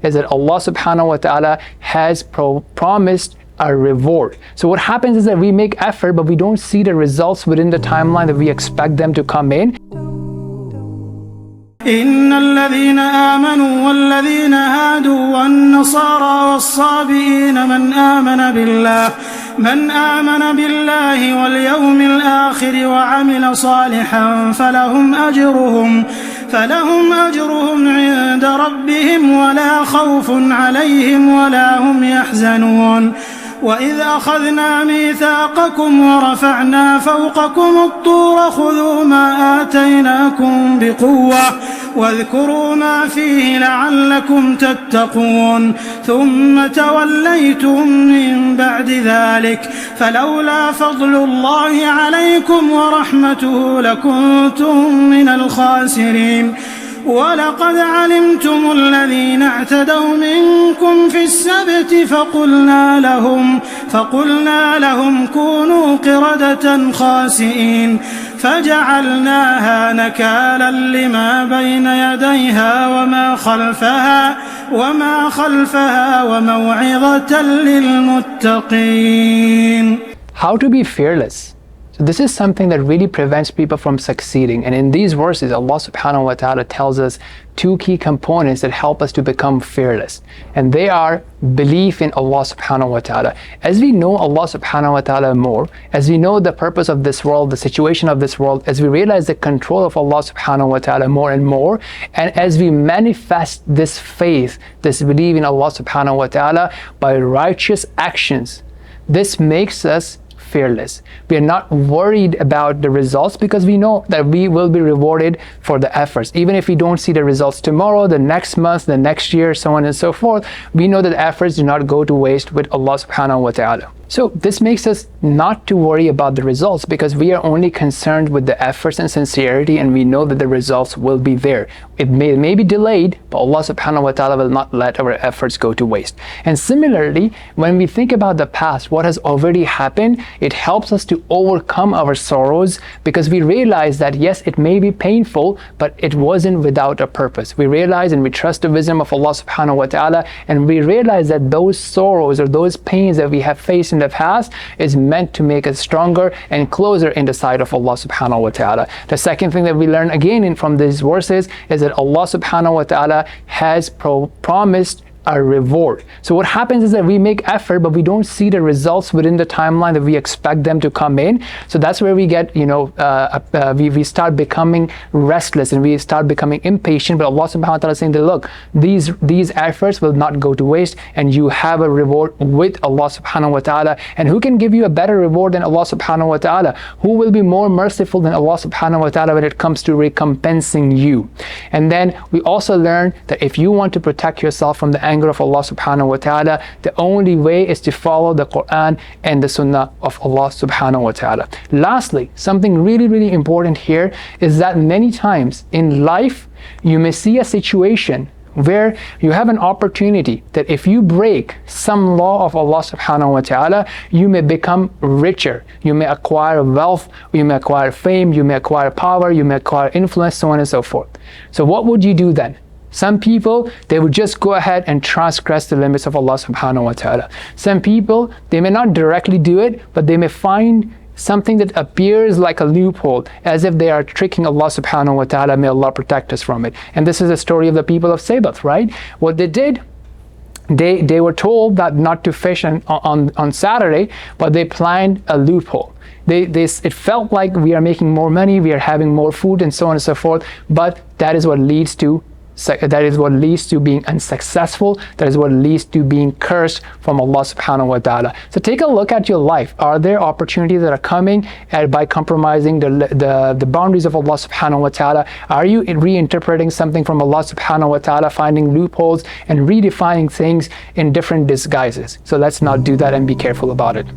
is that Allah subhanahu wa ta'ala has promised a reward. So what happens is that we make effort, but we don't see the results within the timeline that we expect them to come in. إن الذين آمنوا والذين هادوا والنصارى والصابئين من آمن بالله واليوم الآخر وعمل صالحا فلهم أجرهم عند ربهم ولا خوف عليهم ولا هم يحزنون وإذ أخذنا ميثاقكم ورفعنا فوقكم الطور خذوا ما آتيناكم بقوة واذكروا ما فيه لعلكم تتقون ثم توليتم من بعد ذلك فلولا فضل الله عليكم ورحمته لكنتم من الخاسرين ولقد علمتم الذين اعتدوا منكم في السبت فقلنا لهم كونوا قردة خاسئين فجعلناها نكالا لما بين يديها وما خلفها وموعظة للمتقين. How to be fearless. So this is something that really prevents people from succeeding. And in these verses, Allah subhanahu wa ta'ala tells us two key components that help us to become fearless. And they are belief in Allah subhanahu wa ta'ala. As we know Allah subhanahu wa ta'ala more, as we know the purpose of this world, the situation of this world, as we realize the control of Allah subhanahu wa ta'ala more and more, and as we manifest this faith, this belief in Allah subhanahu wa ta'ala by righteous actions, this makes us fearless. We are not worried about the results because we know that we will be rewarded for the efforts. Even if we don't see the results tomorrow, the next month, the next year, so on and so forth, we know that efforts do not go to waste with Allah subhanahu wa ta'ala. So this makes us not to worry about the results because we are only concerned with the efforts and sincerity, and we know that the results will be there. It may be delayed, but Allah subhanahu wa ta'ala will not let our efforts go to waste. And similarly, when we think about the past, what has already happened, it helps us to overcome our sorrows because we realize that yes, it may be painful, but it wasn't without a purpose. We realize and we trust the wisdom of Allah subhanahu wa ta'ala, and we realize that those sorrows or those pains that we have faced in the past is meant to make us stronger and closer in the sight of Allah subhanahu wa ta'ala. The second thing that we learn again from these verses is that Allah subhanahu wa ta'ala has promised a reward. So what happens is that we make effort, but we don't see the results within the timeline that we expect them to come in. So that's where we get, we start becoming restless and we start becoming impatient. But Allah subhanahu wa ta'ala is saying that look, these efforts will not go to waste, and you have a reward with Allah subhanahu wa ta'ala. And who can give you a better reward than Allah subhanahu wa ta'ala? Who will be more merciful than Allah subhanahu wa ta'ala when it comes to recompensing you? And then we also learn that if you want to protect yourself from the anger of Allah subhanahu wa ta'ala, the only way is to follow the Quran and the Sunnah of Allah subhanahu wa ta'ala. Lastly, something really important here is that many times in life you may see a situation where you have an opportunity that if you break some law of Allah subhanahu wa ta'ala, you may become richer, you may acquire wealth, you may acquire fame, you may acquire power, you may acquire influence, so on and so forth. So what would you do then? Some people, they would just go ahead and transgress the limits of Allah subhanahu wa ta'ala. Some people, they may not directly do it, but they may find something that appears like a loophole, as if they are tricking Allah subhanahu wa ta'ala. May Allah protect us from it. And this is the story of the people of Sabath, right? What they did, they were told that not to fish on Saturday, but they planned a loophole. It felt like we are making more money, we are having more food, and so on and so forth, but that is what leads to being unsuccessful. That is what leads to being cursed from Allah subhanahu wa ta'ala. So take a look at your life. Are there opportunities that are coming by compromising the boundaries of Allah subhanahu wa ta'ala? Are you reinterpreting something from Allah subhanahu wa ta'ala, finding loopholes and redefining things in different disguises? So let's not do that and be careful about it.